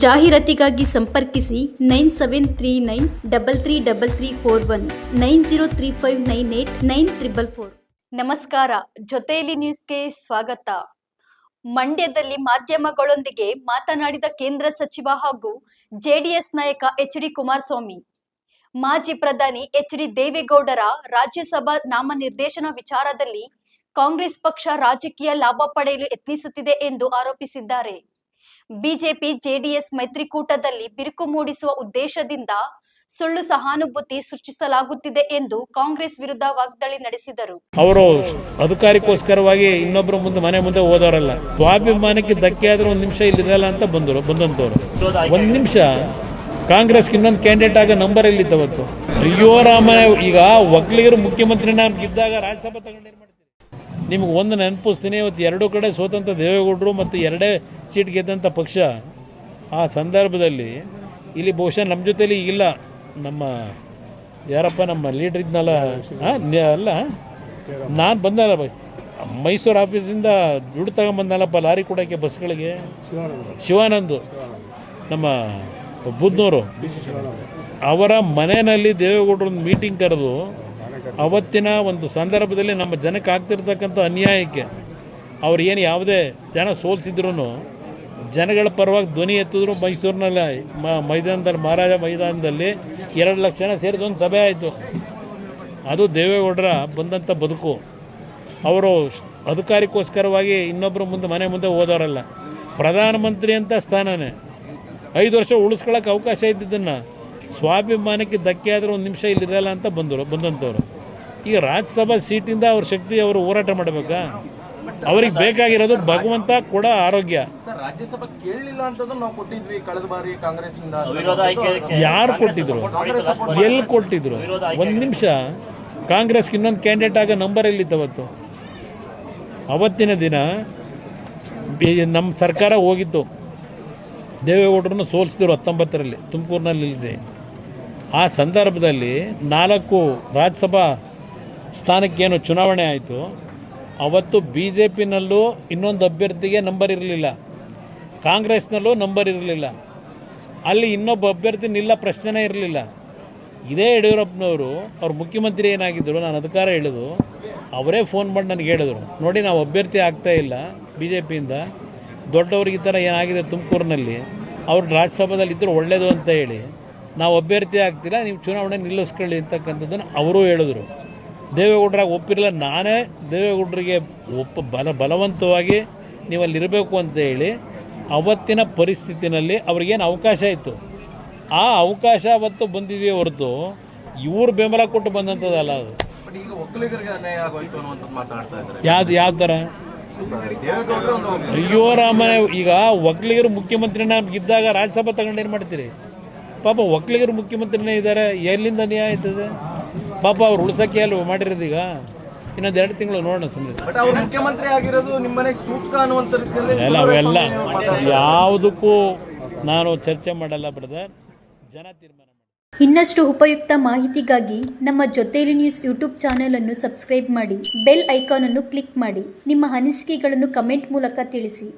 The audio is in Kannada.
ಜಾಹೀರಾತಿಗಾಗಿ ಸಂಪರ್ಕಿಸಿ 9739333341 9035989444. ನಮಸ್ಕಾರ, ಜೊತೆಯಲ್ಲಿ ನ್ಯೂಸ್ಗೆ ಸ್ವಾಗತ. ಮಂಡ್ಯದಲ್ಲಿ ಮಾಧ್ಯಮಗಳೊಂದಿಗೆ ಮಾತನಾಡಿದ ಕೇಂದ್ರ ಸಚಿವ ಹಾಗೂ ಜೆಡಿಎಸ್ ನಾಯಕ ಎಚ್.ಡಿ. ಕುಮಾರಸ್ವಾಮಿ, ಮಾಜಿ ಪ್ರಧಾನಿ ಎಚ್.ಡಿ. ದೇವೇಗೌಡರ ರಾಜ್ಯಸಭಾ ನಾಮನಿರ್ದೇಶನ ವಿಚಾರದಲ್ಲಿ ಕಾಂಗ್ರೆಸ್ ಪಕ್ಷ ರಾಜಕೀಯ ಲಾಭ ಪಡೆಯಲು ಯತ್ನಿಸುತ್ತಿದೆ ಎಂದು ಆರೋಪಿಸಿದ್ದಾರೆ. ಬಿಜೆಪಿ ಜೆಡಿಎಸ್ ಮೈತ್ರಿಕೂಟದಲ್ಲಿ ಬಿರುಕು ಮೂಡಿಸುವ ಉದ್ದೇಶದಿಂದ ಸುಳ್ಳು ಸಹಾನುಭೂತಿ ಸೃಷ್ಟಿಸಲಾಗುತ್ತಿದೆ ಎಂದು ಕಾಂಗ್ರೆಸ್ ವಿರುದ್ಧ ವಾಗ್ದಾಳಿ ನಡೆಸಿದರು. ಅವರು ಅಧಿಕಾರಕ್ಕೋಸ್ಕರವಾಗಿ ಇನ್ನೊಬ್ಬರ ಮನೆ ಮುಂದೆ ಹೋದವರಲ್ಲ. ಸ್ವಾಭಿಮಾನಕ್ಕೆ ಧಕ್ಕೆ ಆದ್ರೆ ಒಂದು ನಿಮಿಷ ಇಲ್ಲಿರಲ್ಲ ಅಂತ ಬಂದಂತವ್ರು. ಒಂದು ನಿಮಿಷ ಕಾಂಗ್ರೆಸ್ಗೆ ಇನ್ನೊಂದು ಕ್ಯಾಂಡಿಡೇಟ್ ಆಗ ನಂಬರ್ ಎಲ್ಲಿತ್ತವತ್ತು. ಅಯ್ಯೋ ರಾಮ, ಈಗ ಒಕ್ಕಲಿಗರು ಮುಖ್ಯಮಂತ್ರಿನ ಇದ್ದಾಗ ರಾಜ್ಯಸಭಾ ತಗೊಂಡು ಏನು ಮಾಡ್ತೀರಿ? ನಿಮ್ಗೆ ಒಂದು ನೆನಪಿಸ್ತೀನಿ, ಇವತ್ತು ಎರಡೂ ಕಡೆ ಸ್ವತಂತ್ರ ದೇವೇಗೌಡರು ಮತ್ತು ಎರಡೇ ಸೀಟ್ ಗೆದ್ದಂಥ ಪಕ್ಷ. ಆ ಸಂದರ್ಭದಲ್ಲಿ ಇಲ್ಲಿ ಬಹುಶಃ ನಮ್ಮ ಜೊತೆಲಿ ಇಲ್ಲ, ನಮ್ಮ ಯಾರಪ್ಪ ನಮ್ಮ ಲೀಡ್ರ್ ಇದ್ನಲ್ಲ, ಅಲ್ಲ ನಾನು ಬಂದಲ್ಲ ಮೈಸೂರು ಆಫೀಸಿಂದ ದುಡ್ಡು ತಗೊಂಬಂದಲ್ಲಪ್ಪ ಲಾರಿ ಕೊಡೋಕ್ಕೆ ಬಸ್ಗಳಿಗೆ, ಶಿವಾನಂದ್ ನಮ್ಮ ಬುದ್ನೂರು, ಅವರ ಮನೆಯಲ್ಲಿ ದೇವೇಗೌಡರು ಒಂದು ಮೀಟಿಂಗ್ ಕರೆದು ಅವತ್ತಿನ ಒಂದು ಸಂದರ್ಭದಲ್ಲಿ ನಮ್ಮ ಜನಕ್ಕೆ ಆಗ್ತಿರ್ತಕ್ಕಂಥ ಅನ್ಯಾಯಕ್ಕೆ ಅವ್ರು ಏನು ಯಾವುದೇ ಜನ ಸೋಲಿಸಿದ್ರು ಜನಗಳ ಪರವಾಗಿ ಧ್ವನಿ ಎತ್ತಿದ್ರು. ಮೈಸೂರಿನಲ್ಲಿ ಮೈದಾನದಲ್ಲಿ ಮಹಾರಾಜ ಮೈದಾನದಲ್ಲಿ 2 ಲಕ್ಷ ಜನ ಸೇರಿಸಿ ಒಂದು ಸಭೆ ಆಯಿತು. ಅದು ದೇವೇಗೌಡರ ಬಂದಂಥ ಬದುಕು. ಅವರು ಅಧಿಕಾರಕ್ಕೋಸ್ಕರವಾಗಿ ಇನ್ನೊಬ್ಬರ ಮನೆ ಮುಂದೆ ಹೋದವರಲ್ಲ. ಪ್ರಧಾನಮಂತ್ರಿ ಅಂತ ಸ್ಥಾನನೇ 5 ವರ್ಷ ಉಳಿಸ್ಕೊಳ್ಳೋಕೆ ಅವಕಾಶ ಇದ್ದಿದ್ದನ್ನು ಸ್ವಾಭಿಮಾನಕ್ಕೆ ಧಕ್ಕೆ ಆದರೆ ಒಂದು ನಿಮಿಷ ಇಲ್ಲಿರಲ್ಲ ಅಂತ ಬಂದಂಥವ್ರು. ಈಗ ರಾಜ್ಯಸಭಾ ಸೀಟಿಂದ ಅವ್ರ ಶಕ್ತಿ ಅವರು ಹೋರಾಟ ಮಾಡಬೇಕಾ? ಅವ್ರಿಗೆ ಬೇಕಾಗಿರೋದು ಭಗವಂತ ಕೂಡ ಆರೋಗ್ಯ. ಯಾರು ಕೊಟ್ಟಿದ್ರು? ಎಲ್ಲಿ ಕೊಟ್ಟಿದ್ರು? ಒಂದು ನಿಮಿಷ ಕಾಂಗ್ರೆಸ್ಗೆ ಇನ್ನೊಂದು ಕ್ಯಾಂಡಿಡೇಟ್ ಆಗ ನಂಬರ್ ಎಲ್ಲಿತ್ತವತ್ತು? ಅವತ್ತಿನ ದಿನ ನಮ್ಮ ಸರ್ಕಾರ ಹೋಗಿತ್ತು, ದೇವೇಗೌಡರನ್ನು ಸೋಲಿಸಿದ್ರು 19ರಲ್ಲಿ ತುಮಕೂರಿನಲ್ಲಿ ನಿಲ್ಲಿಸಿ. ಆ ಸಂದರ್ಭದಲ್ಲಿ 4 ರಾಜ್ಯಸಭಾ ಸ್ಥಾನಕ್ಕೇನು ಚುನಾವಣೆ ಆಯಿತು. ಅವತ್ತು ಬಿ ಜೆ ಪಿನಲ್ಲೂ ಇನ್ನೊಂದು ಅಭ್ಯರ್ಥಿಗೆ ನಂಬರ್ ಇರಲಿಲ್ಲ, ಕಾಂಗ್ರೆಸ್ನಲ್ಲೂ ನಂಬರ್ ಇರಲಿಲ್ಲ. ಅಲ್ಲಿ ಇನ್ನೊಬ್ಬ ಅಭ್ಯರ್ಥಿ ನಿಲ್ಲ ಪ್ರಶ್ನೆನೇ ಇರಲಿಲ್ಲ. ಇದೇ ಯಡಿಯೂರಪ್ಪನವರು ಅವ್ರ ಮುಖ್ಯಮಂತ್ರಿ ಏನಾಗಿದ್ದರು, ನಾನು ಅಧಿಕಾರ ಹೇಳಿದು, ಅವರೇ ಫೋನ್ ಮಾಡಿ ನನಗೆ ಹೇಳಿದ್ರು, ನೋಡಿ ನಾವು ಅಭ್ಯರ್ಥಿ ಆಗ್ತಾ ಇಲ್ಲ ಬಿ ಜೆ ಪಿಯಿಂದ, ದೊಡ್ಡವ್ರಿಗೆ ಈ ಥರ ಏನಾಗಿದೆ ತುಮಕೂರಿನಲ್ಲಿ, ಅವ್ರು ರಾಜ್ಯಸಭಾದಲ್ಲಿ ಇದ್ದರೂ ಒಳ್ಳೆಯದು ಅಂತ ಹೇಳಿ ನಾವು ಅಭ್ಯರ್ಥಿ ಆಗ್ತಿಲ್ಲ, ನೀವು ಚುನಾವಣೆ ನಿಲ್ಲಿಸ್ಕೊಳ್ಳಿ ಅಂತಕ್ಕಂಥದ್ದನ್ನು ಅವರೂ ಹೇಳಿದ್ರು. ದೇವೇಗೌಡರಾಗ ಒಪ್ಪಿರಲಿಲ್ಲ. ನಾನೇ ದೇವೇಗೌಡರಿಗೆ ಬಲವಂತವಾಗಿ ನೀವು ಅಲ್ಲಿರಬೇಕು ಅಂತ ಹೇಳಿ ಅವತ್ತಿನ ಪರಿಸ್ಥಿತಿನಲ್ಲಿ ಅವ್ರಿಗೇನು ಅವಕಾಶ ಇತ್ತು, ಆ ಅವಕಾಶ ಅವತ್ತು ಬಂದಿದೆಯೇ ಹೊರತು ಇವ್ರು ಬೆಂಬಲ ಕೊಟ್ಟು ಬಂದಂಥದ್ದಲ್ಲ. ಅದು ಯಾವ ಥರ? ಅಯ್ಯೋ ರಾಮ, ಈಗ ಒಕ್ಕಲಿಗರು ಮುಖ್ಯಮಂತ್ರಿನ ಇದ್ದಾಗ ರಾಜ್ಯಸಭಾ ತಗೊಂಡು ಏನು ಮಾಡ್ತೀರಿ? ಪಾಪ ಒಕ್ಕಲಿಗರು ಮುಖ್ಯಮಂತ್ರಿನೇ ಇದ್ದಾರೆ, ಎಲ್ಲಿಂದ ನ್ಯಾಯ ಆಯ್ತದೆ? ಪಾಪ ಅವ್ರು ಉಳ್ಸಕ್ಕೆ ಅಲ್ವ ಮಾಡಿರೋದು. ಈಗ ಇನ್ನೊಂದು 2 ತಿಂಗಳು ನೋಡೋಣ ಸುಮ್ಮನೆ. ಅವೆಲ್ಲ ಯಾವುದಕ್ಕೂ ನಾನು ಚರ್ಚೆ ಮಾಡಲ್ಲ ಬ್ರದರ್, ಜನ ತೀರ್ಮಾನ ಮಾಡಿ. ಇನ್ನಷ್ಟು ಉಪಯುಕ್ತ ಮಾಹಿತಿಗಾಗಿ ನಮ್ಮ ಜೊತೆಯಲ್ಲಿ ನ್ಯೂಸ್ ಯೂಟ್ಯೂಬ್ ಚಾನೆಲ್ ಅನ್ನು ಸಬ್ಸ್ಕ್ರೈಬ್ ಮಾಡಿ, ಬೆಲ್ ಐಕಾನ್ ಅನ್ನು ಕ್ಲಿಕ್ ಮಾಡಿ. ನಿಮ್ಮ ಅನಿಸಿಕೆಗಳನ್ನು ಕಮೆಂಟ್ ಮೂಲಕ ತಿಳಿಸಿ.